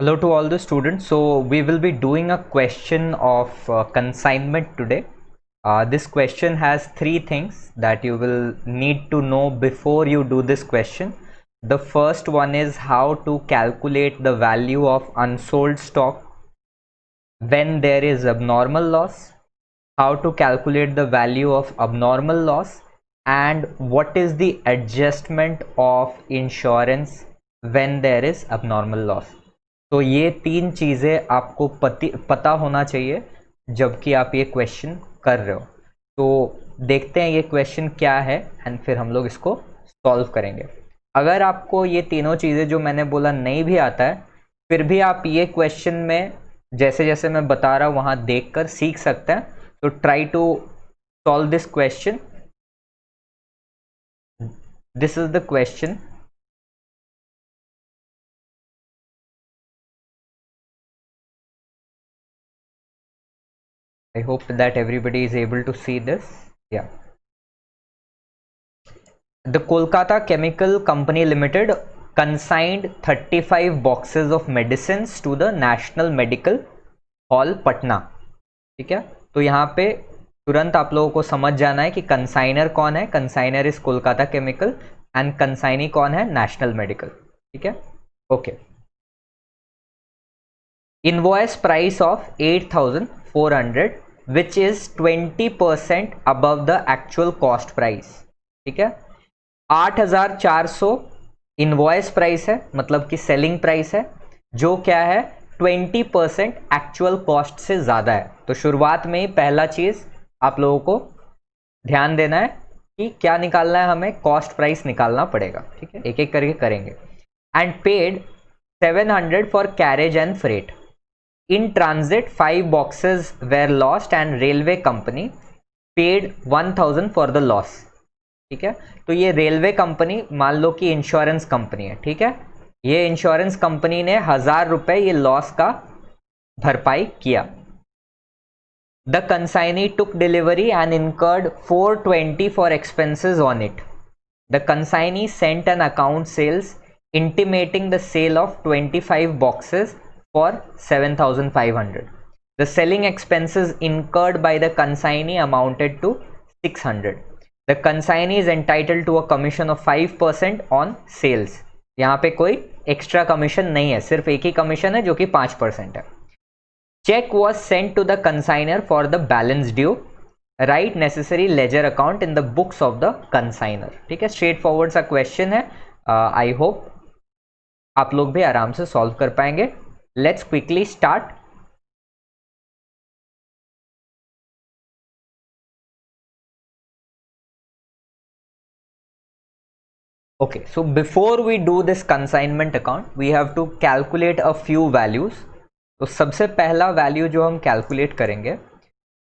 Hello to all the students. So we will be doing a question of consignment today. This question has three things that you will need to know before you do this question. The first one is how to calculate the value of unsold stock when there is abnormal loss, how to calculate the value of abnormal loss, and what is the adjustment of insurance when there is abnormal loss. तो ये तीन चीज़ें आपको पता होना चाहिए जबकि आप ये क्वेश्चन कर रहे हो। तो देखते हैं ये क्वेश्चन क्या है एंड फिर हम लोग इसको सॉल्व करेंगे। अगर आपको ये तीनों चीज़ें जो मैंने बोला नहीं भी आता है, फिर भी आप ये क्वेश्चन में जैसे जैसे मैं बता रहा हूँ वहाँ देख कर सीख सकते हैं। तो try to solve this question. This is the question. I hope that everybody is able to see this. Yeah. The Kolkata Chemical Company Limited consigned 35 boxes of medicines to the National Medical Hall, Patna. ठीक है, तो यहाँ पे तुरंत आप लोगों को समझ जाना है कि कंसाइनर कौन है। Consignor is Kolkata chemical and consignee कौन है? National medical. ठीक है, okay. Invoice price of 8,400 which is 20% above the actual cost price। ठीक है, 8,400 इनवॉइस प्राइस है, मतलब कि सेलिंग प्राइस है, जो क्या है 20% एक्चुअल कॉस्ट से ज़्यादा है। तो शुरुआत में ही पहला चीज़ आप लोगों को ध्यान देना है कि क्या निकालना है, हमें कॉस्ट प्राइस निकालना पड़ेगा। ठीक है, एक एक करके करेंगे। And paid 700 for carriage and freight. In transit 5 boxes were lost and railway company paid 1,000 for the loss। ठीक है, तो ये रेलवे कंपनी मान लो कि इंश्योरेंस कंपनी है। ठीक है, ये इंश्योरेंस कंपनी ने 1,000 रुपए ये लॉस का भरपाई किया। The consignee took delivery and incurred 420 for expenses on it. The consignee sent an account sales intimating the sale of 25 boxes for 7,500. The selling expenses incurred by the consignee amounted to 600. The consignee is entitled to a commission of 5% on sales। यहाँ पे कोई extra commission नहीं है, सिर्फ एक ही commission है जो कि 5% है। Check was sent to the consignor for the balance due। Write necessary ledger account in the books of the consignor। ठीक है, स्ट्रेट फॉरवर्ड सा क्वेश्चन है। आई होप आप लोग भी आराम से सॉल्व कर पाएंगे। Let's quickly start। Okay, so before we do this consignment account, we have to calculate a few values। तो सबसे पहला वैल्यू जो हम कैलकुलेट करेंगे,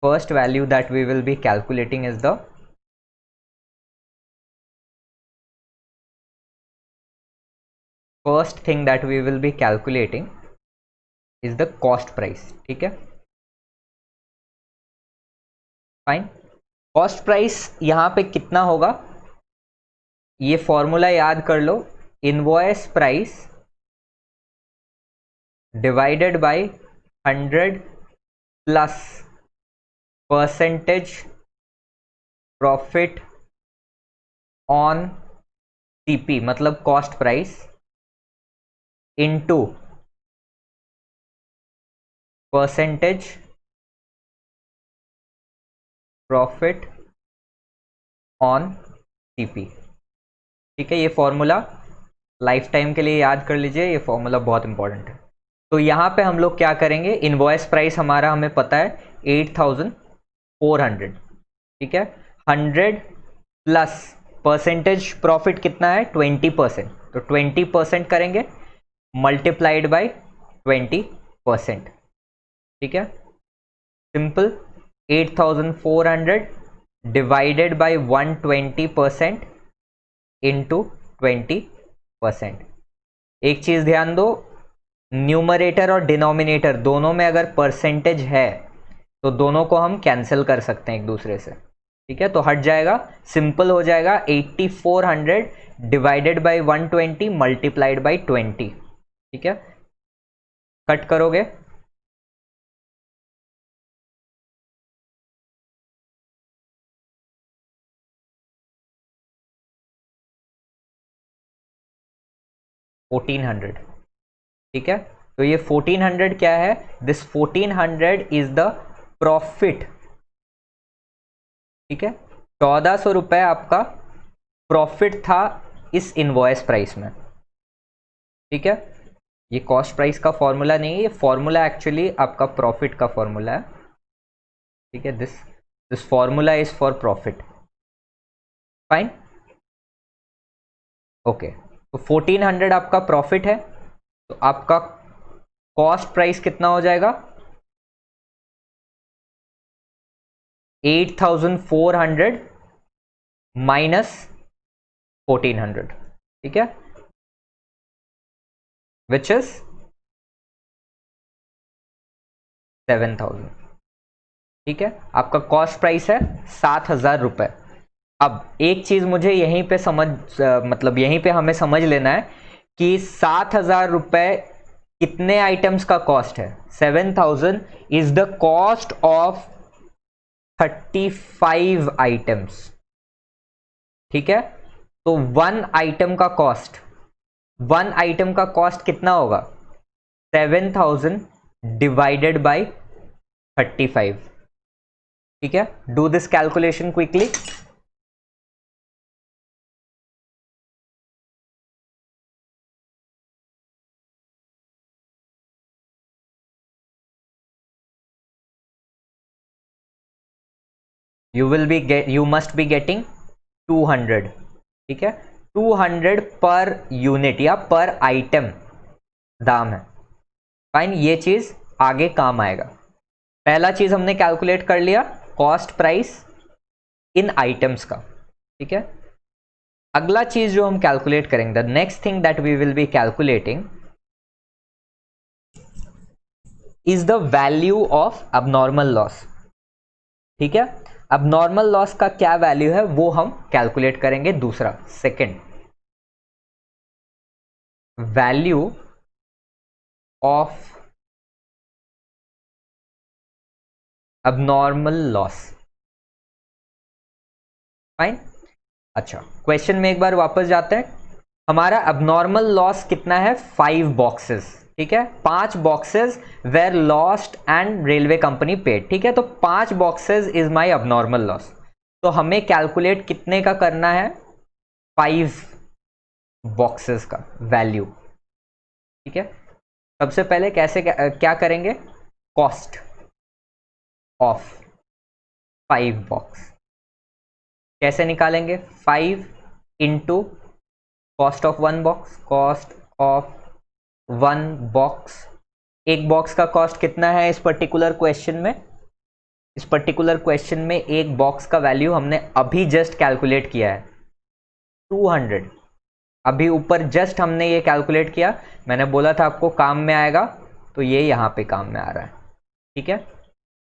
first value that we will be calculating is the first thing that we will be calculating is the cost price. ठीक है, fine. Cost price यहाँ पे कितना होगा, ये फॉर्मूला याद कर लो। Invoice price divided by 100 plus percentage profit on CP, मतलब cost price, into percentage profit on CP. ठीक है, ये फॉर्मूला लाइफ टाइम के लिए याद कर लीजिए, ये फॉर्मूला बहुत इंपॉर्टेंट है। तो यहाँ पे हम लोग क्या करेंगे, इनवॉइस प्राइस हमारा हमें पता है 8,400। ठीक है, 100 प्लस परसेंटेज प्रॉफिट कितना है 20%, तो 20% करेंगे मल्टीप्लाइड बाय 20%। ठीक है, सिंपल। 8,400 divided by 120% into 20%। एक चीज ध्यान दो, न्यूमरेटर और डिनोमिनेटर दोनों में अगर परसेंटेज है तो दोनों को हम कैंसिल कर सकते हैं एक दूसरे से। ठीक है, तो हट जाएगा, सिंपल हो जाएगा। 8,400 डिवाइडेड बाय 120 मल्टीप्लाइड बाय 20। ठीक है, कट करोगे $1400, ठीक है। तो ये 1400 क्या है, दिस 1400 इज द प्रॉफिट, ठीक है। 1400 रुपए आपका प्रॉफिट था इस इनवॉइस प्राइस में, ठीक है। ये कॉस्ट प्राइस का फॉर्मूला नहीं है, ये फॉर्मूला एक्चुअली आपका प्रॉफिट का फॉर्मूला है, ठीक है। This formula is for profit, fine, okay. तो 1400 आपका प्रॉफिट है, तो आपका कॉस्ट प्राइस कितना हो जाएगा, 8400 माइनस 1400, ठीक है, विच इज 7000, ठीक है। आपका कॉस्ट प्राइस है 7000 रुपए। अब एक चीज मुझे यहीं पे मतलब यहीं पे हमें समझ लेना है कि 7000 रुपए कितने आइटम्स का कॉस्ट है। 7000 is the cost of 35 items, ठीक है। तो वन आइटम का कॉस्ट कितना होगा, 7000 डिवाइडेड बाई 35, ठीक है। Do this calculation quickly. you must be getting 200, ठीक है। 200 पर यूनिट या पर आइटम दाम है, फाइन। ये चीज आगे काम आएगा। पहला चीज हमने कैलकुलेट कर लिया, कॉस्ट प्राइस इन आइटम्स का, ठीक है। अगला चीज जो हम कैलकुलेट करेंगे, the next thing that we will be calculating is the value of abnormal loss, ठीक है। अब नॉर्मल लॉस का क्या वैल्यू है वो हम कैलकुलेट करेंगे। दूसरा, second, value of abnormal loss, fine. अच्छा, क्वेश्चन में एक बार वापस जाते हैं। हमारा अबनॉर्मल लॉस कितना है, 5 बॉक्सेस, ठीक है। 5 boxes were lost and railway company paid, ठीक है। तो 5 boxes is my abnormal loss. तो हमें कैलकुलेट कितने का करना है, 5 बॉक्सेस का वैल्यू, ठीक है। सबसे पहले कैसे क्या करेंगे, कॉस्ट ऑफ 5 बॉक्स कैसे निकालेंगे, 5 into cost of 1 box, cost of 1 box. एक बॉक्स का कॉस्ट कितना है इस पर्टिकुलर क्वेश्चन में, इस पर्टिकुलर क्वेश्चन में एक बॉक्स का वैल्यू हमने अभी जस्ट कैलकुलेट किया है 200। अभी ऊपर जस्ट हमने ये कैलकुलेट किया, मैंने बोला था आपको काम में आएगा, तो ये यहां पे काम में आ रहा है, ठीक है।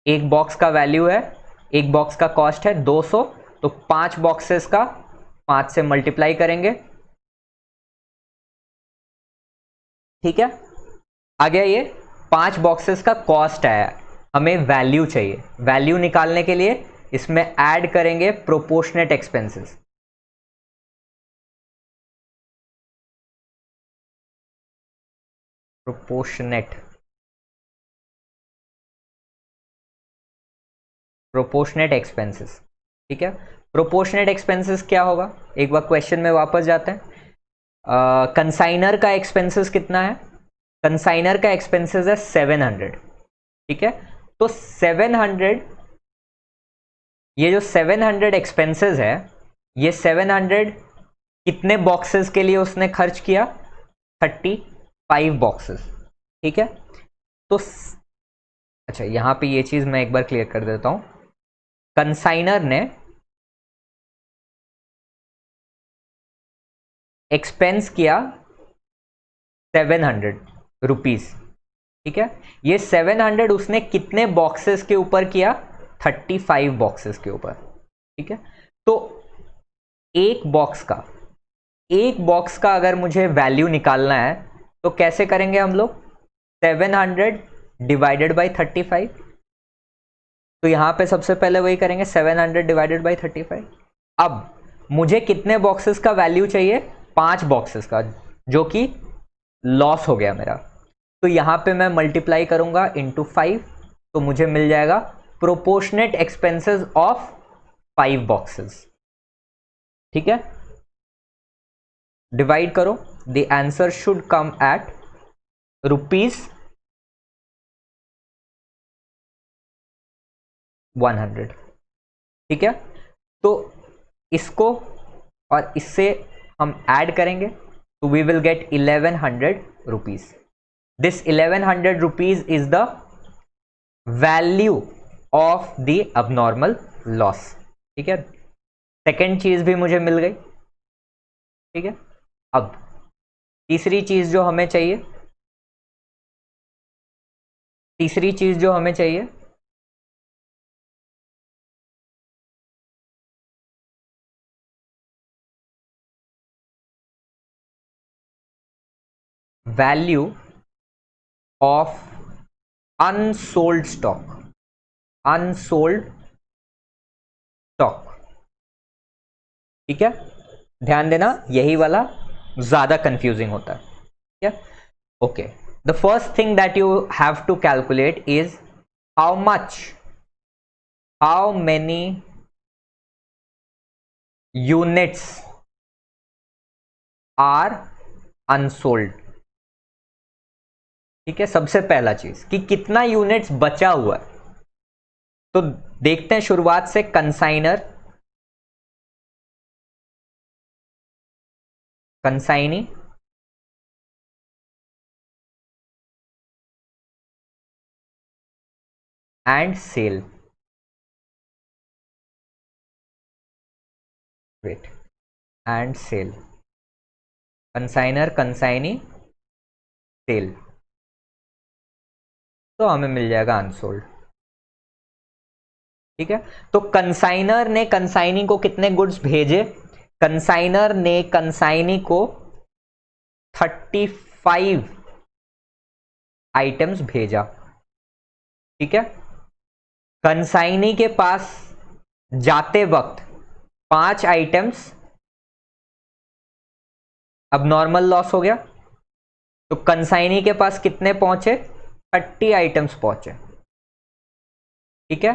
एक बॉक्स का वैल्यू है, एक बॉक्स का कॉस्ट है 200, तो 5 बॉक्सेस का 5 से मल्टीप्लाई करेंगे, ठीक है। आ गया, ये 5 बॉक्सेस का कॉस्ट आया। हमें वैल्यू चाहिए, वैल्यू निकालने के लिए इसमें ऐड करेंगे प्रोपोर्शनेट एक्सपेंसेस, प्रोपोर्शनेट एक्सपेंसेस, ठीक है। प्रोपोर्शनेट एक्सपेंसेस क्या होगा, एक बार क्वेश्चन में वापस जाते हैं। कंसाइनर का एक्सपेंसेस कितना है, कंसाइनर का एक्सपेंसेस है 700, ठीक है। तो 700, ये जो 700 एक्सपेंसेस है, ये 700 कितने बॉक्सेस के लिए उसने खर्च किया, 35 बॉक्सेस, ठीक है। तो अच्छा, यहां पे ये चीज मैं एक बार क्लियर कर देता हूं। कंसाइनर ने एक्सपेंस किया 700 रुपीज, ठीक है। ये 700 उसने कितने बॉक्सेस के ऊपर किया, 35 बॉक्सेस के ऊपर, ठीक है। तो एक बॉक्स का अगर मुझे वैल्यू निकालना है तो कैसे करेंगे हम लोग, 700 डिवाइडेड बाई 35। तो यहां पे सबसे पहले वही करेंगे, 700 डिवाइडेड बाई 35। अब मुझे कितने बॉक्सेस का वैल्यू चाहिए? 5 बॉक्सेस का, जो कि लॉस हो गया मेरा। तो यहां पे मैं मल्टीप्लाई करूंगा इंटू 5, तो मुझे मिल जाएगा प्रोपोर्शनेट एक्सपेंसेस ऑफ 5 बॉक्सेस। ठीक है, डिवाइड करो, the answer should come at ₹100। ठीक है, तो इसको और इससे हम ऐड करेंगे, तो we will get 1100 rupees. This 1100 rupees is the value of the abnormal loss. ठीक है, सेकेंड चीज भी मुझे मिल गई। ठीक है, अब तीसरी चीज जो हमें चाहिए, value of unsold stock. Unsold stock. ठीक है, ध्यान देना, यही वाला ज्यादा कंफ्यूजिंग होता है। ठीक है, okay, the first thing that you have to calculate is how many units are unsold. ठीक है, सबसे पहला चीज कि कितना यूनिट्स बचा हुआ है। तो देखते हैं शुरुआत से, consignor, consignee, and sale. Wait, and sale, consignor, consignee, sale, तो हमें मिल जाएगा अनसोल्ड। ठीक है, तो कंसाइनर ने कंसाइनी को कितने गुड्स भेजे? कंसाइनर ने कंसाइनी को 35 आइटम्स भेजा। ठीक है, कंसाइनी के पास जाते वक्त 5 आइटम्स अब नॉर्मल लॉस हो गया, तो कंसाइनी के पास कितने पहुंचे? 30 आइटम्स पहुंचे। ठीक है,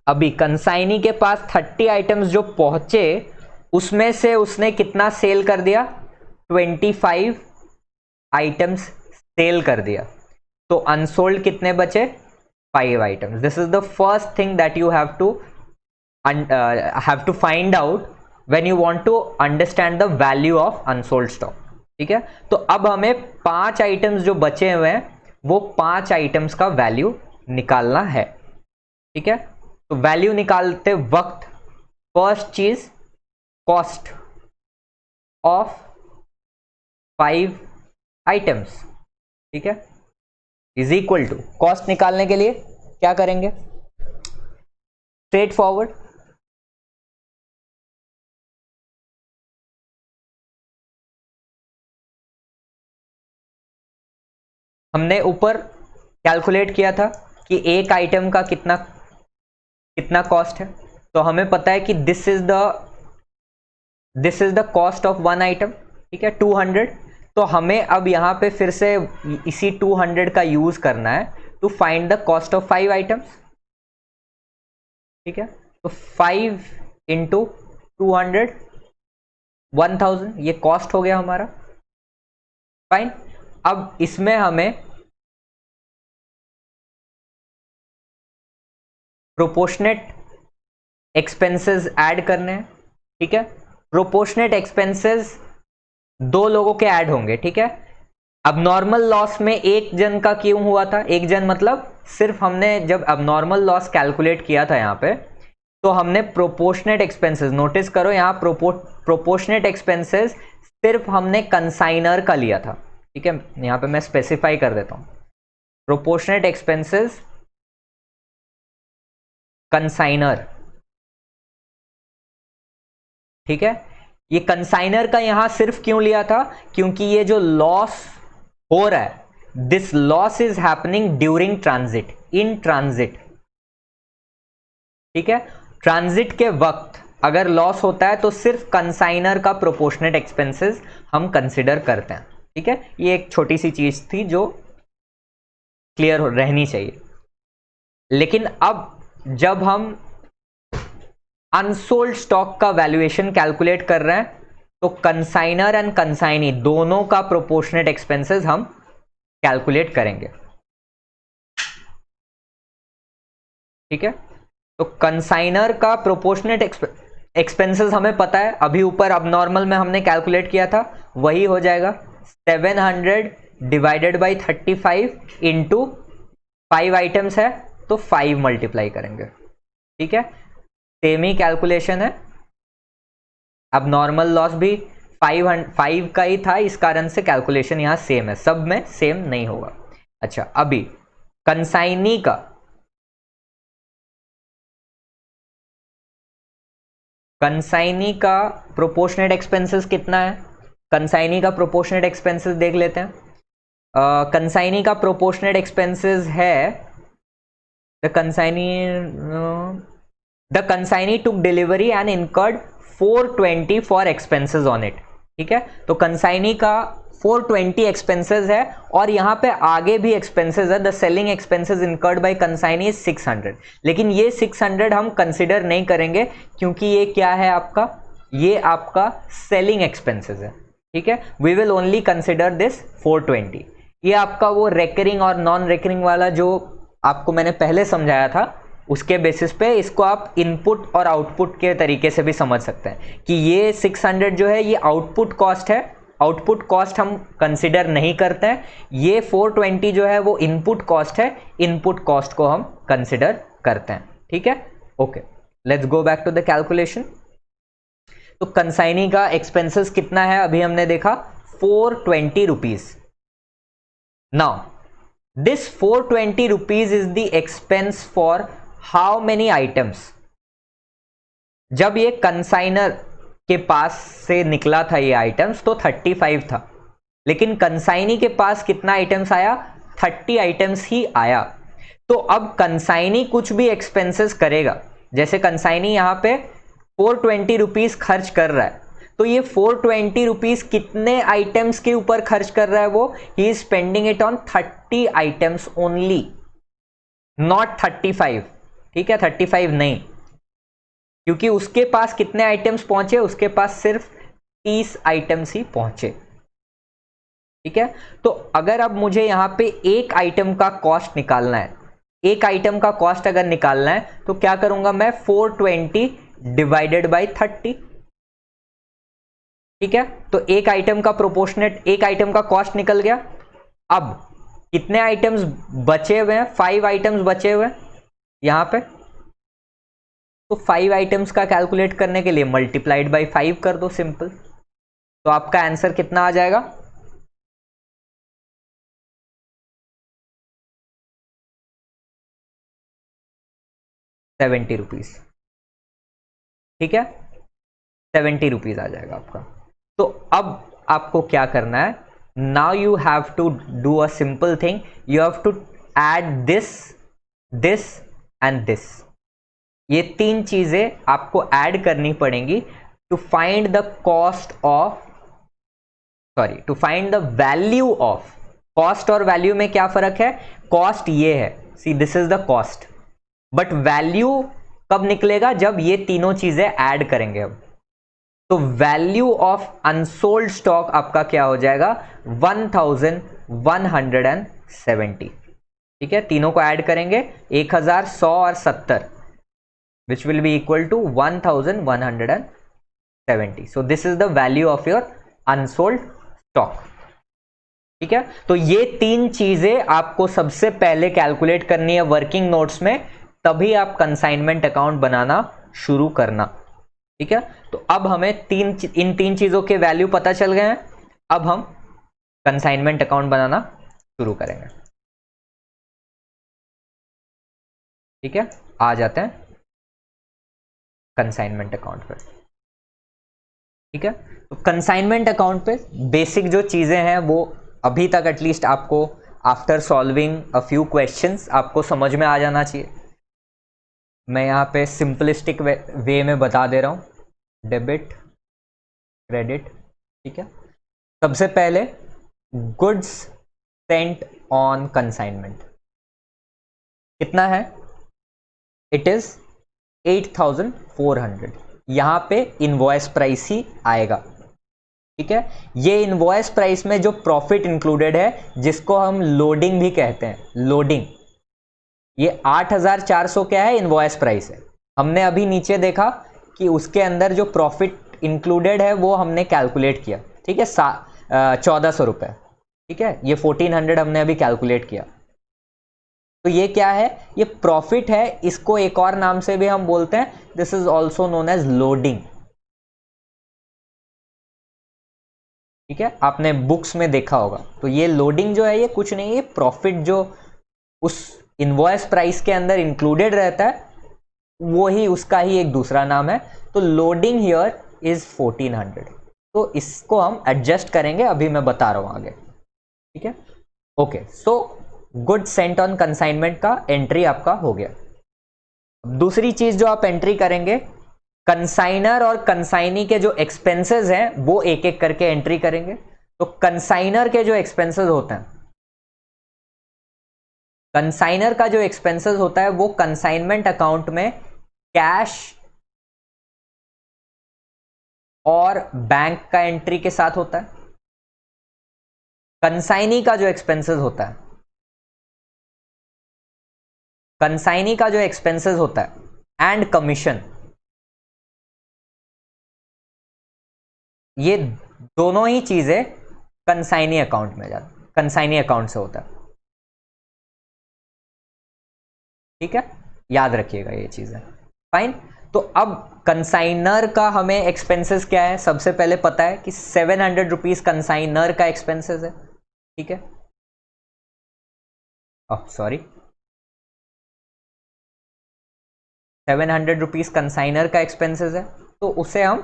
अभी कंसाइनी के पास 30 आइटम्स जो पहुंचे, उसमें से उसने कितना सेल कर दिया? 25 आइटम्स सेल कर दिया। तो अनसोल्ड कितने बचे? 5 items. This is the first thing that you have to find out when you want to understand the value of unsold stock. ठीक है, तो अब हमें 5 आइटम्स जो बचे हुए हैं, वो 5 आइटम्स का वैल्यू निकालना है। ठीक है, तो वैल्यू निकालते वक्त फर्स्ट चीज, कॉस्ट ऑफ 5 आइटम्स, ठीक है, इज इक्वल टू, कॉस्ट निकालने के लिए क्या करेंगे? स्ट्रेट फॉरवर्ड, हमने ऊपर कैलकुलेट किया था कि एक आइटम का कितना कितना कॉस्ट है। तो हमें पता है कि this is the cost of one item. ठीक है, 200। तो हमें अब यहां पे फिर से इसी 200 का यूज करना है to find the cost of 5 items. ठीक है, तो 5 इंटू 200, 1000, ये कॉस्ट हो गया हमारा। फाइन, अब इसमें हमें प्रोपोर्शनेट एक्सपेंसेस ऐड करने हैं। ठीक है, प्रोपोर्शनेट एक्सपेंसेस 2 लोगों के ऐड होंगे। ठीक है, अब नॉर्मल लॉस में एक जन का क्यों हुआ था? एक जन मतलब सिर्फ हमने जब अब नॉर्मल लॉस कैलकुलेट किया था यहां पे, तो हमने प्रोपोर्शनेट एक्सपेंसेस, नोटिस करो यहां प्रोपोर्शनेट एक्सपेंसेस सिर्फ हमने कंसाइनर का लिया था। ठीक है, यहां पे मैं स्पेसिफाई कर देता हूं, प्रोपोर्शनेट एक्सपेंसेस कंसाइनर। ठीक है, ये कंसाइनर का यहां सिर्फ क्यों लिया था? क्योंकि ये जो लॉस हो रहा है this loss is happening during transit, in transit, ठीक है। ट्रांजिट के वक्त अगर लॉस होता है तो सिर्फ कंसाइनर का प्रोपोर्शनेट एक्सपेंसेस हम कंसिडर करते हैं, ठीक है। ये एक छोटी सी चीज थी जो क्लियर रहनी चाहिए। लेकिन अब जब हम अनसोल्ड स्टॉक का वैल्यूएशन कैलकुलेट कर रहे हैं तो कंसाइनर एंड कंसाइनी दोनों का प्रोपोर्शनेट एक्सपेंसेस हम कैलकुलेट करेंगे, ठीक है। तो कंसाइनर का प्रोपोर्शनेट एक्सपेंसेस हमें पता है, अभी ऊपर अब नॉर्मल में हमने कैलकुलेट किया था, वही हो जाएगा 700 डिवाइडेड बाई 35 इंटू 5 आइटम्स है तो 5 मल्टीप्लाई करेंगे, ठीक है। सेम ही कैलकुलेशन है। अब नॉर्मल लॉस भी 5 का ही था, इस कारण से कैलकुलेशन यहां सेम है, सब में सेम नहीं होगा। अच्छा, अभी कंसाइनी का प्रोपोर्शनेट एक्सपेंसेस कितना है, कंसाइनी का प्रोपोर्शनेट एक्सपेंसेस देख लेते हैं। कंसाइनी का प्रोपोर्शनेट एक्सपेंसेस है the consignee took delivery and incurred 420 for expenses on it, ठीक है। तो कंसाइनी का 420 एक्सपेंसेस है और यहां पे आगे भी एक्सपेंसेस है। The selling expenses incurred by consignee is 600, लेकिन ये 600 हम कंसिडर नहीं करेंगे क्योंकि ये क्या है आपका, ये आपका सेलिंग एक्सपेंसेस है, ठीक है। We will only consider this 420। ये आपका वो रेकरिंग और नॉन रेकरिंग वाला जो आपको मैंने पहले समझाया था, उसके बेसिस पे इसको आप इनपुट और आउटपुट के तरीके से भी समझ सकते हैं कि ये 600 जो है ये आउटपुट कॉस्ट है, आउटपुट कॉस्ट हम कंसिडर नहीं करते हैं। ये 420 जो है वो इनपुट कॉस्ट है, इनपुट कॉस्ट को हम कंसिडर करते हैं, ठीक है। Okay, let's go back to the calculation. तो कंसाइनी का एक्सपेंसेस कितना है अभी हमने देखा 420 rupees. Now this 420 rupees is the expense for how many items. जब ये कंसाइनर के पास से निकला था ये आइटम्स तो 35 था, लेकिन कंसाइनी के पास कितना आइटम्स आया, 30 आइटम्स ही आया। तो अब कंसाइनी कुछ भी एक्सपेंसेस करेगा, जैसे कंसाइनी यहां पे 420 रुपीज खर्च कर रहा है, तो ये 420 रुपीज कितने आइटम्स के ऊपर खर्च कर रहा है, वो he is spending it on 30 items only, not 35, ठीक है। 35 नहीं, क्योंकि उसके पास कितने आइटम्स पहुंचे, उसके पास सिर्फ 30 आइटम्स ही पहुंचे, ठीक है। तो अगर अब मुझे यहां पे एक आइटम का कॉस्ट निकालना है, एक आइटम का कॉस्ट अगर निकालना है तो क्या करूंगा मैं, 420 डिवाइडेड बाई 30, ठीक है। तो एक आइटम का प्रोपोर्शनेट, एक आइटम का कॉस्ट निकल गया। अब कितने आइटम्स बचे हुए हैं, 5 आइटम्स बचे हुए हैं यहां पे, तो 5 आइटम्स का कैलकुलेट करने के लिए मल्टीप्लाइड बाई 5 कर दो, सिंपल। तो आपका आंसर कितना आ जाएगा, 70 रुपीज, ठीक है। 70 रुपीज आ जाएगा आपका। तो अब आपको क्या करना है, now you have to do a simple thing, you have to add this, this and this. ये 3 चीजें आपको ऐड करनी पड़ेंगी to find the cost of, sorry, to find the value of. Cost और वैल्यू में क्या फर्क है, कॉस्ट ये है, see this is the cost, but value कब निकलेगा, जब ये तीनों चीजें ऐड करेंगे अब। तो वैल्यू ऑफ अनसोल्ड स्टॉक आपका क्या हो जाएगा, 1170, ठीक है। तीनों को ऐड करेंगे, 1100 और 70, which will be equal to 1170। So this is the value of your unsold stock, ठीक है। तो ये 3 चीजें आपको सबसे पहले कैलकुलेट करनी है वर्किंग नोट्स में, तभी आप कंसाइनमेंट अकाउंट बनाना शुरू करना, ठीक है। तो अब हमें इन 3 चीजों के वैल्यू पता चल गए हैं, अब हम कंसाइनमेंट अकाउंट बनाना शुरू करेंगे, ठीक है। आ जाते हैं कंसाइनमेंट अकाउंट पर, ठीक है। तो कंसाइनमेंट अकाउंट पे बेसिक जो चीजें हैं वो अभी तक एटलीस्ट आपको after solving a few questions आपको समझ में आ जाना चाहिए। मैं यहाँ पे सिंपलिस्टिक वे में बता दे रहा हूँ, डेबिट क्रेडिट, ठीक है। सबसे पहले गुड्स सेंट ऑन कंसाइनमेंट कितना है, इट इज 8400। यहाँ पे इनवॉइस प्राइस ही आएगा, ठीक है। ये इनवॉइस प्राइस में जो प्रॉफिट इंक्लूडेड है, जिसको हम लोडिंग भी कहते हैं, लोडिंग, ये 8400 क्या है, इनवॉइस प्राइस है। हमने अभी नीचे देखा कि उसके अंदर जो प्रॉफिट इंक्लूडेड है वो हमने कैलकुलेट किया, ठीक है, 1400 रुपये, ठीक है। ये 1400 हमने अभी कैलकुलेट किया। तो ये क्या है, ये प्रॉफिट है। इसको एक और नाम से भी हम बोलते हैं, this is also known as loading, ठीक है। आपने बुक्स में देखा होगा। तो ये लोडिंग जो है ये कुछ नहीं है, प्रॉफिट जो उस इनवॉइस प्राइस के अंदर इंक्लूडेड रहता है वो ही उसका ही एक दूसरा नाम है। तो लोडिंग हियर इज 1400। तो इसको हम एडजस्ट करेंगे, अभी मैं बता रहा हूं आगे, ठीक है। Okay, so good Saint on consignment का एंट्री आपका हो गया। दूसरी चीज जो आप एंट्री करेंगे, कंसाइनर और कंसाइनी के जो एक्सपेंसेस हैं वो एक एक करके एंट्री करेंगे। तो कंसाइनर के जो एक्सपेंसेस होते हैं, कंसाइनर का जो एक्सपेंसेस होता है वो कंसाइनमेंट अकाउंट में कैश और बैंक का एंट्री के साथ होता है। कंसाइनी का जो एक्सपेंसेस होता है, कंसाइनी का जो एक्सपेंसेस होता है एंड कमीशन, ये दोनों ही चीजें कंसाइनी अकाउंट में जाती, कंसाइनी अकाउंट से होता है, ठीक है। याद रखिएगा ये चीजें, फाइन। तो अब कंसाइनर का हमें एक्सपेंसेस क्या है, सबसे पहले पता है कि 700 रुपीज कंसाइनर का एक्सपेंसेस है, ठीक है। सॉरी, 700 रुपीज कंसाइनर का एक्सपेंसेस है, तो उसे हम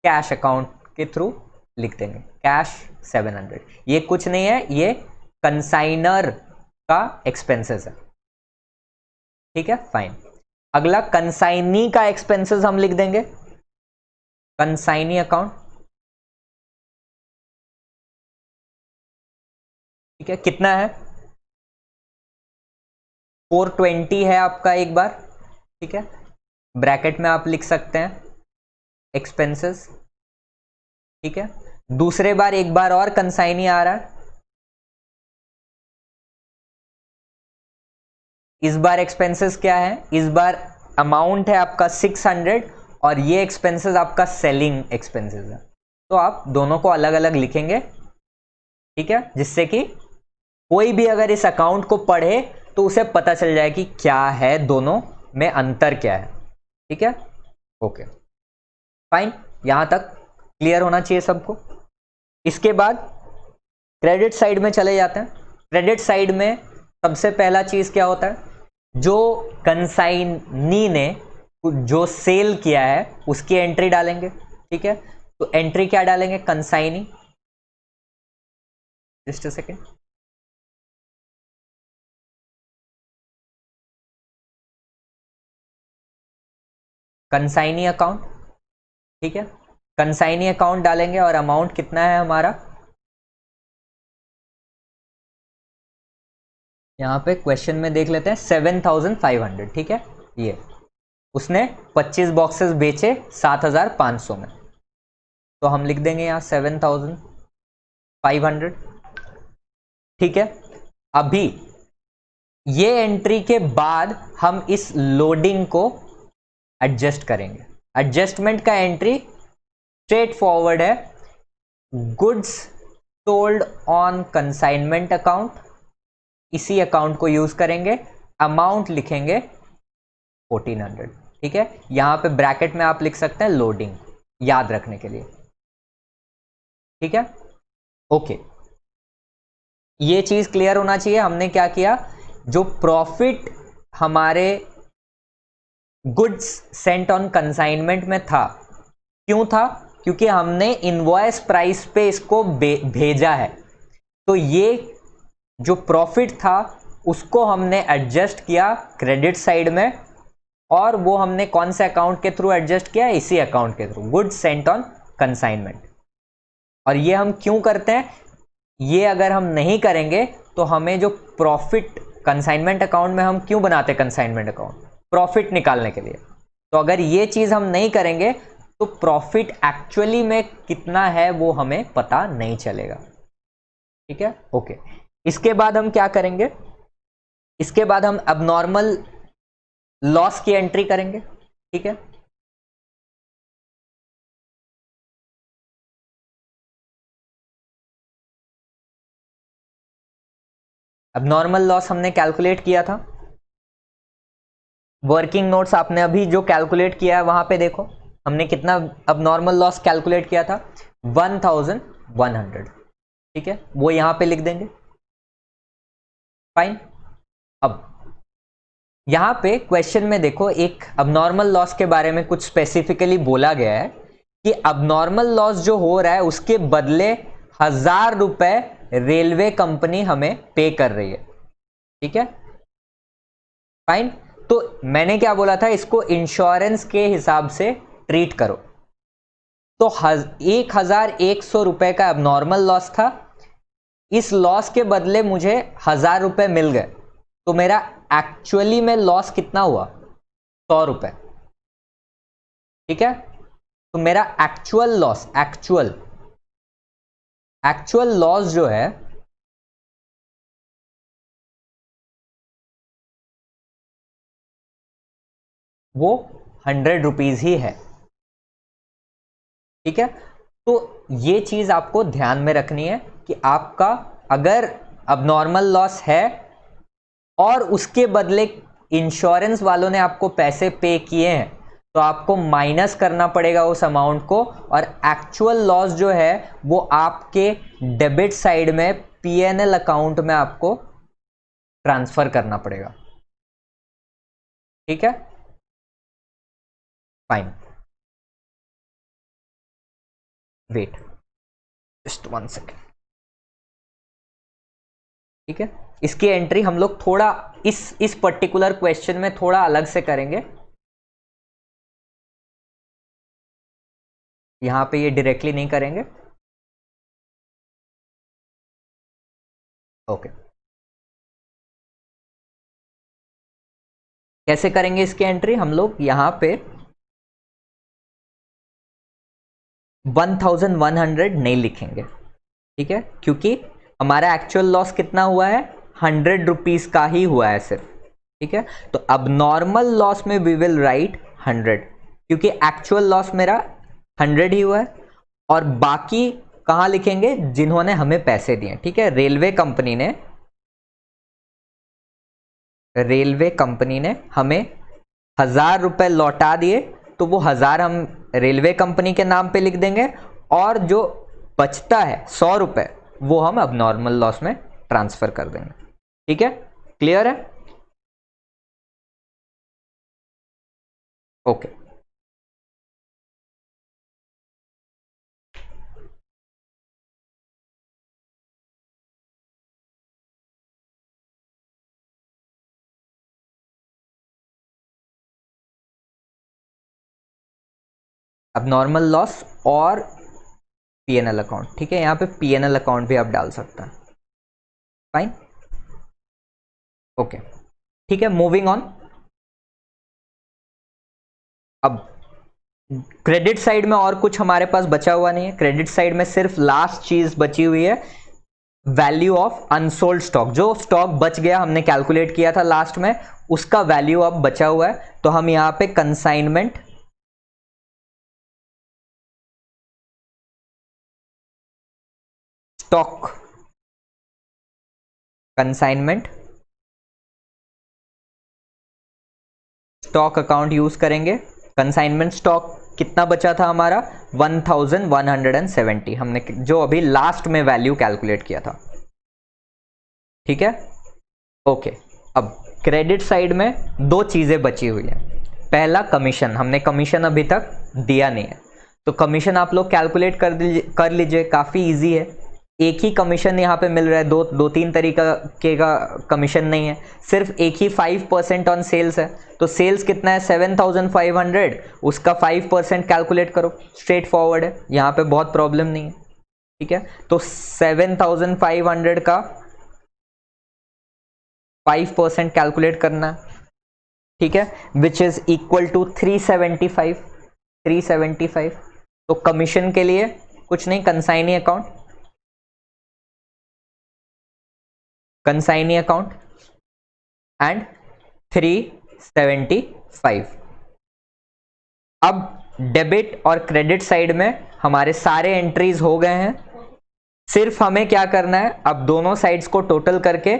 कैश अकाउंट के थ्रू लिख देंगे, कैश 700। ये कुछ नहीं है, ये कंसाइनर का एक्सपेंसेस है, ठीक है, फाइन। अगला कंसाइनी का एक्सपेंसेस हम लिख देंगे, कंसाइनी अकाउंट, ठीक है। कितना है, 420 है आपका एक बार, ठीक है। ब्रैकेट में आप लिख सकते हैं एक्सपेंसेस, ठीक है। दूसरे बार एक बार और कंसाइनी आ रहा है, इस बार एक्सपेंसेस क्या है, इस बार अमाउंट है आपका 600 और ये एक्सपेंसेस आपका सेलिंग एक्सपेंसेस है। तो आप दोनों को अलग अलग लिखेंगे, ठीक है, जिससे कि कोई भी अगर इस अकाउंट को पढ़े तो उसे पता चल जाए कि क्या है, दोनों में अंतर क्या है, ठीक है। ओके, फाइन, यहां तक क्लियर होना चाहिए सबको। इसके बाद क्रेडिट साइड में चले जाते हैं। क्रेडिट साइड में सबसे पहला चीज क्या होता है, जो कंसाइनी ने जो सेल किया है उसकी एंट्री डालेंगे, ठीक है। तो एंट्री क्या डालेंगे, consignee, just a second, consignee account, ठीक है। कंसाइनी अकाउंट डालेंगे और अमाउंट कितना है हमारा, यहां पे क्वेश्चन में देख लेते हैं 7500, ठीक है। ये उसने 25 बॉक्सेस बेचे 7500 में, तो हम लिख देंगे यहां 7500, ठीक है। अभी ये एंट्री के बाद हम इस लोडिंग को एडजस्ट करेंगे। एडजस्टमेंट का एंट्री स्ट्रेट फॉरवर्ड है, goods sold on consignment account, इसी अकाउंट को यूज करेंगे, अमाउंट लिखेंगे 1400, ठीक है। यहां पे ब्रैकेट में आप लिख सकते हैं लोडिंग, याद रखने के लिए, ठीक है। ओके, ये चीज क्लियर होना चाहिए। हमने क्या किया, जो प्रॉफिट हमारे गुड्स सेंट ऑन कंसाइनमेंट में था, क्यों था, क्योंकि हमने इनवॉइस प्राइस पे इसको भेजा है। तो ये जो प्रॉफिट था उसको हमने एडजस्ट किया क्रेडिट साइड में, और वो हमने कौन से अकाउंट के थ्रू एडजस्ट किया? इसी अकाउंट के through, goods Saint on consignment. और ये हम क्यों करते हैं? ये अगर हम नहीं करेंगे तो हमें जो प्रॉफिट कंसाइनमेंट अकाउंट में हम क्यों बनाते कंसाइनमेंट अकाउंट? प्रॉफिट निकालने के लिए। तो अगर ये चीज हम नहीं करेंगे तो प्रॉफिट एक्चुअली में कितना है वो हमें पता नहीं चलेगा। ठीक है, ओके। इसके बाद हम क्या करेंगे? इसके बाद हम अबनॉर्मल लॉस की एंट्री करेंगे। ठीक है, अबनॉर्मल लॉस हमने कैलकुलेट किया था, वर्किंग नोट्स आपने अभी जो कैलकुलेट किया है वहां पे देखो हमने कितना अबनॉर्मल लॉस कैलकुलेट किया था, 1100। ठीक है, वो यहां पे लिख देंगे। फाइन। अब यहां पे क्वेश्चन में देखो एक अबनॉर्मल लॉस के बारे में कुछ स्पेसिफिकली बोला गया है कि अबनॉर्मल लॉस जो हो रहा है उसके बदले 1000 रुपए रेलवे कंपनी हमें पे कर रही है। ठीक है, फाइन। तो मैंने क्या बोला था, इसको इंश्योरेंस के हिसाब से ट्रीट करो। तो 1100 रुपए का अबनॉर्मल लॉस था, इस लॉस के बदले मुझे 1000 रुपए मिल गए, तो मेरा एक्चुअली में लॉस कितना हुआ? 100 रुपए। ठीक है, तो मेरा एक्चुअल लॉस, एक्चुअल लॉस जो है वो 100 रुपीज ही है। ठीक है, तो ये चीज आपको ध्यान में रखनी है कि आपका अगर अबनॉर्मल लॉस है और उसके बदले इंश्योरेंस वालों ने आपको पैसे पे किए हैं तो आपको माइनस करना पड़ेगा उस अमाउंट को, और एक्चुअल लॉस जो है वो आपके डेबिट साइड में पीएनएल अकाउंट में आपको ट्रांसफर करना पड़ेगा। ठीक है, फाइन। Wait just 1 second. ठीक है, इसकी एंट्री हम लोग थोड़ा इस पर्टिकुलर क्वेश्चन में थोड़ा अलग से करेंगे। यहां पे ये डायरेक्टली नहीं करेंगे। ओके, कैसे करेंगे इसकी एंट्री? हम लोग यहां पे 1100 नहीं लिखेंगे। ठीक है, क्योंकि हमारा एक्चुअल लॉस कितना हुआ है? 100 रुपीज का ही हुआ है सिर्फ। ठीक है, तो अब नॉर्मल लॉस में वी विल राइट 100, क्योंकि एक्चुअल लॉस मेरा 100 ही हुआ है। और बाकी कहां लिखेंगे? जिन्होंने हमें पैसे दिए। ठीक है, रेलवे कंपनी ने हमें 1000 रुपए लौटा दिए, तो वो 1000 हम रेलवे कंपनी के नाम पे लिख देंगे, और जो बचता है 100 रुपए वो हम अब नॉर्मल लॉस में ट्रांसफर कर देंगे। ठीक है, क्लियर है? ओके, अब नॉर्मल लॉस और पीएनएल अकाउंट। ठीक है, यहां पे पीएनएल अकाउंट भी आप डाल सकते हैं। Fine, okay. ठीक है, मूविंग ऑन। अब क्रेडिट साइड में और कुछ हमारे पास बचा हुआ नहीं है। क्रेडिट साइड में सिर्फ लास्ट चीज बची हुई है, वैल्यू ऑफ अनसोल्ड स्टॉक। जो स्टॉक बच गया हमने कैलकुलेट किया था लास्ट में, उसका वैल्यू अब बचा हुआ है। तो हम यहां पे consignment stock, consignment stock account use करेंगे। कंसाइनमेंट स्टॉक कितना बचा था हमारा? 1170 हमने जो अभी लास्ट में वैल्यू कैलकुलेट किया था। ठीक है, ओके। अब क्रेडिट साइड में दो चीजें बची हुई हैं। पहला कमीशन, हमने कमीशन अभी तक दिया नहीं है, तो कमीशन आप लोग कैलकुलेट कर लीजिए, काफी इजी है। एक ही कमीशन यहाँ पे मिल रहा है, दो तीन तरीके का कमीशन नहीं है, सिर्फ एक ही 5% ऑन सेल्स है। तो सेल्स कितना है 7500, उसका 5% कैलकुलेट करो, स्ट्रेट फॉरवर्ड है, यहाँ पे बहुत प्रॉब्लम नहीं है। ठीक है, तो 7500 का 5% कैलकुलेट करना है। ठीक है, विच इज इक्वल टू 375। तो कमीशन के लिए कुछ नहीं, कंसाइनी अकाउंट एंड 375। अब डेबिट और क्रेडिट साइड में हमारे सारे एंट्रीज हो गए हैं, सिर्फ हमें क्या करना है, अब दोनों साइड्स को टोटल करके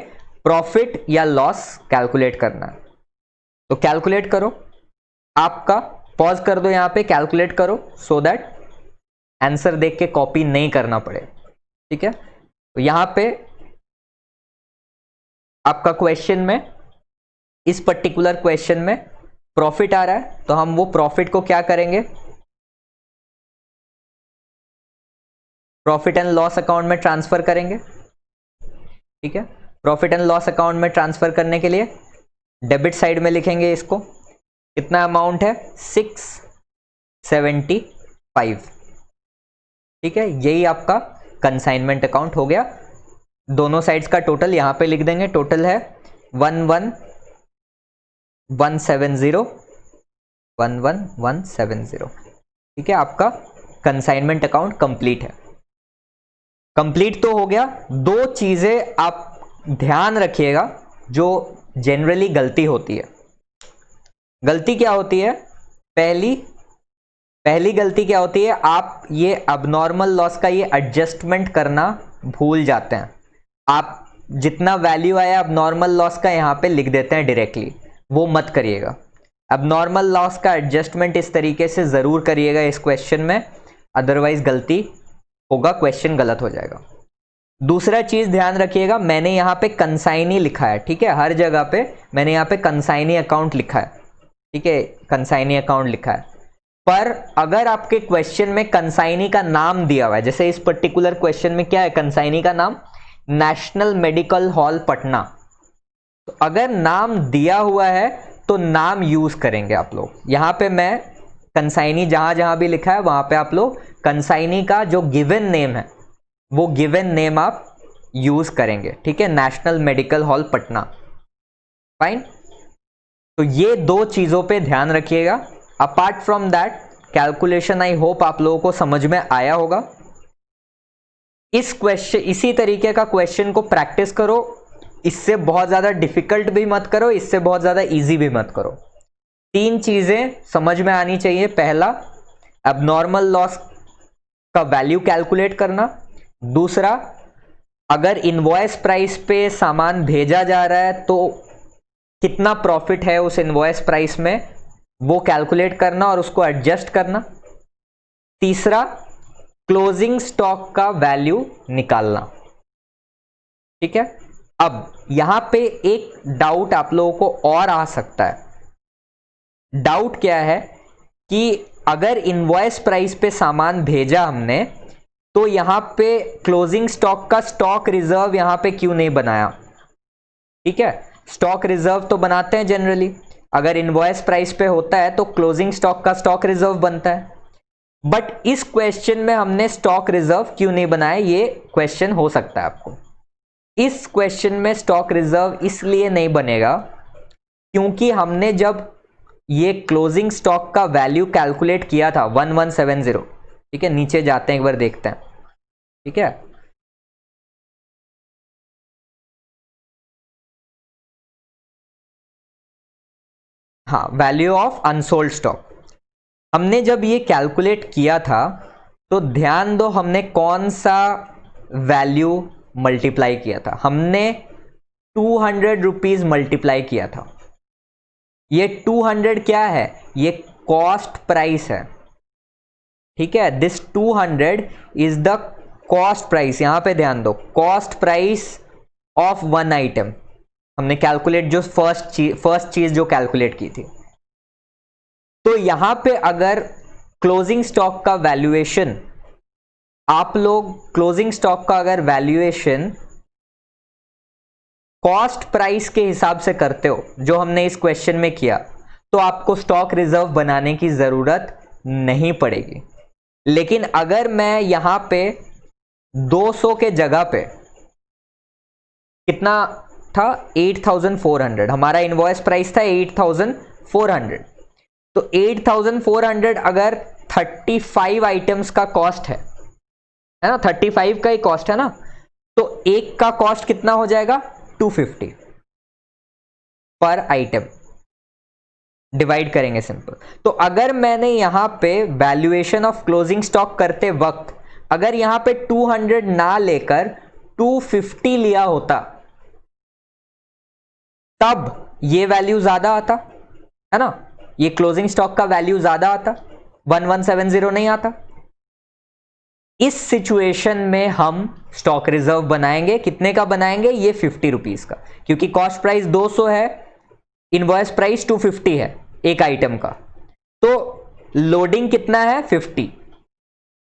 प्रॉफिट या लॉस कैलकुलेट करना है। तो कैलकुलेट करो, आपका पॉज कर दो, यहां पे कैलकुलेट करो सो दैट आंसर देख के कॉपी नहीं करना पड़े। ठीक है, तो यहां पे आपका क्वेश्चन में, इस पर्टिकुलर क्वेश्चन में प्रॉफिट आ रहा है, तो हम वो प्रॉफिट को क्या करेंगे, प्रॉफिट एंड लॉस अकाउंट में ट्रांसफर करेंगे। ठीक है, प्रॉफिट एंड लॉस अकाउंट में ट्रांसफर करने के लिए डेबिट साइड में लिखेंगे इसको, कितना अमाउंट है 675। ठीक है, यही आपका कंसाइनमेंट अकाउंट हो गया। दोनों साइड्स का टोटल यहां पे लिख देंगे, टोटल है 11170। ठीक है, आपका कंसाइनमेंट अकाउंट कंप्लीट है। कंप्लीट तो हो गया। दो चीजें आप ध्यान रखिएगा जो जनरली गलती होती है। गलती क्या होती है, पहली गलती क्या होती है, आप ये अबनॉर्मल लॉस का ये एडजस्टमेंट करना भूल जाते हैं। आप जितना वैल्यू आया अबनॉर्मल लॉस का यहां पे लिख देते हैं डायरेक्टली, वो मत करिएगा। अबनॉर्मल लॉस का एडजस्टमेंट इस तरीके से जरूर करिएगा इस क्वेश्चन में, अदरवाइज गलती होगा, क्वेश्चन गलत हो जाएगा। दूसरा चीज ध्यान रखिएगा, मैंने यहां पे कंसाइनी लिखा है। ठीक है, हर जगह पे मैंने यहां पे कंसाइनी अकाउंट लिखा है। ठीक है, कंसाइनी अकाउंट लिखा है, पर अगर आपके क्वेश्चन में कंसाइनी का नाम दिया हुआ है, जैसे इस पर्टिकुलर क्वेश्चन में क्या है, कंसाइनी का नाम नेशनल मेडिकल हॉल पटना, तो अगर नाम दिया हुआ है तो नाम यूज करेंगे आप लोग। यहां पे मैं कंसाइनी जहां जहां भी लिखा है वहां पे आप लोग कंसाइनी का जो गिवन नेम है वो गिवन नेम आप यूज करेंगे। ठीक है, national medical hall Patna, fine. तो ये दो चीजों पे ध्यान रखिएगा। Apart from that calculation I hope आप लोगों को समझ में आया होगा। इसी तरीके का क्वेश्चन को प्रैक्टिस करो, इससे बहुत ज्यादा डिफिकल्ट भी मत करो, इससे बहुत ज्यादा इजी भी मत करो। तीन चीजें समझ में आनी चाहिए। पहला, अबनॉर्मल लॉस का वैल्यू कैलकुलेट करना। दूसरा, अगर इनवॉइस प्राइस पे सामान भेजा जा रहा है तो कितना प्रॉफिट है उस इनवॉइस प्राइस में, वो कैलकुलेट करना और उसको एडजस्ट करना। तीसरा, क्लोजिंग स्टॉक का वैल्यू निकालना। ठीक है, अब यहां पे एक डाउट आप लोगों को और आ सकता है। डाउट क्या है कि अगर इनवॉइस प्राइस पे सामान भेजा हमने तो यहां पे क्लोजिंग स्टॉक का स्टॉक रिजर्व यहां पे क्यों नहीं बनाया। ठीक है, स्टॉक रिजर्व तो बनाते हैं जनरली, अगर इनवॉइस प्राइस पे होता है तो क्लोजिंग स्टॉक का स्टॉक रिजर्व बनता है। बट इस क्वेश्चन में हमने स्टॉक रिजर्व क्यों नहीं बनाया, ये क्वेश्चन हो सकता है आपको। इस क्वेश्चन में स्टॉक रिजर्व इसलिए नहीं बनेगा क्योंकि हमने जब ये क्लोजिंग स्टॉक का वैल्यू कैलकुलेट किया था 1170, ठीक है, नीचे जाते हैं एक बार देखते हैं। ठीक है, हाँ, वैल्यू ऑफ अनसोल्ड स्टॉक हमने जब ये कैलकुलेट किया था तो ध्यान दो हमने कौन सा वैल्यू मल्टीप्लाई किया था, हमने 200 रुपीज मल्टीप्लाई किया था। ये 200 क्या है, ये कॉस्ट प्राइस है। ठीक है, this 200 is the cost price, यहां पे ध्यान दो, cost price of one item हमने कैलकुलेट, जो फर्स्ट चीज जो कैलकुलेट की थी। तो यहां पे अगर क्लोजिंग स्टॉक का वैल्यूएशन आप लोग क्लोजिंग स्टॉक का अगर वैल्यूएशन कॉस्ट प्राइस के हिसाब से करते हो जो हमने इस क्वेश्चन में किया, तो आपको स्टॉक रिजर्व बनाने की जरूरत नहीं पड़ेगी। लेकिन अगर मैं यहां पे 200 के जगह पे कितना था 8400, हमारा इनवॉइस प्राइस था 8400, तो 8400 अगर 35 आइटम्स का कॉस्ट है ना, 35 का ही कॉस्ट है ना, तो एक का कॉस्ट कितना हो जाएगा 250 पर आइटम, डिवाइड करेंगे सिंपल। तो अगर मैंने यहां पे वैल्यूएशन ऑफ क्लोजिंग स्टॉक करते वक्त अगर यहां पे 200 ना लेकर 250 लिया होता, तब ये वैल्यू ज्यादा आता है ना, ये क्लोजिंग स्टॉक का वैल्यू ज्यादा आता, 1170 नहीं आता। इस सिचुएशन में हम स्टॉक रिजर्व बनाएंगे, कितने का बनाएंगे, ये 50 रुपीज का, क्योंकि कॉस्ट प्राइस 200 है, इनवॉइस प्राइस 250 है एक आइटम का, तो लोडिंग कितना है 50,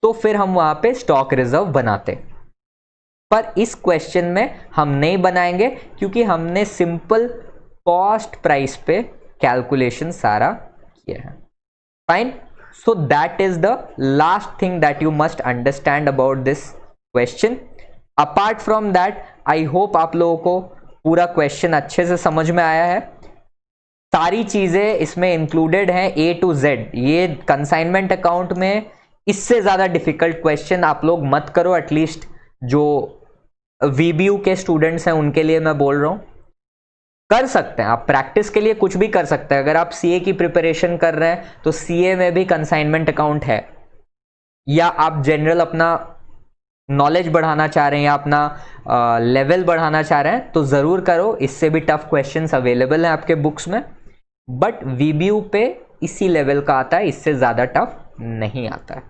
तो फिर हम वहां पे स्टॉक रिजर्व बनाते। पर इस क्वेश्चन में हम नहीं बनाएंगे क्योंकि हमने सिंपल कॉस्ट प्राइस पे कैलकुलेशन सारा किया है। Fine, so that is the last thing that you must understand about this question. apart from that I hope आप लोगों को पूरा क्वेश्चन अच्छे से समझ में आया है, सारी चीजें इसमें इंक्लूडेड हैं A to Z। ये कंसाइनमेंट अकाउंट में इससे ज्यादा डिफिकल्ट क्वेश्चन आप लोग मत करो, एटलीस्ट जो VBU के स्टूडेंट्स हैं उनके लिए मैं बोल रहा हूं। कर सकते हैं आप, प्रैक्टिस के लिए कुछ भी कर सकते हैं। अगर आप सीए की प्रिपरेशन कर रहे हैं तो सीए में भी कंसाइनमेंट अकाउंट है, या आप जनरल अपना नॉलेज बढ़ाना चाह रहे हैं या अपना लेवल बढ़ाना चाह रहे हैं तो ज़रूर करो, इससे भी टफ क्वेश्चंस अवेलेबल हैं आपके बुक्स में। बट VBU पे इसी लेवल का आता है, इससे ज़्यादा टफ नहीं आता है।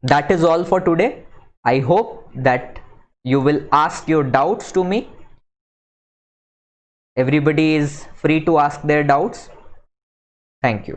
That is all for today. I hope that you will ask your doubts to me. Everybody is free to ask their doubts. Thank you.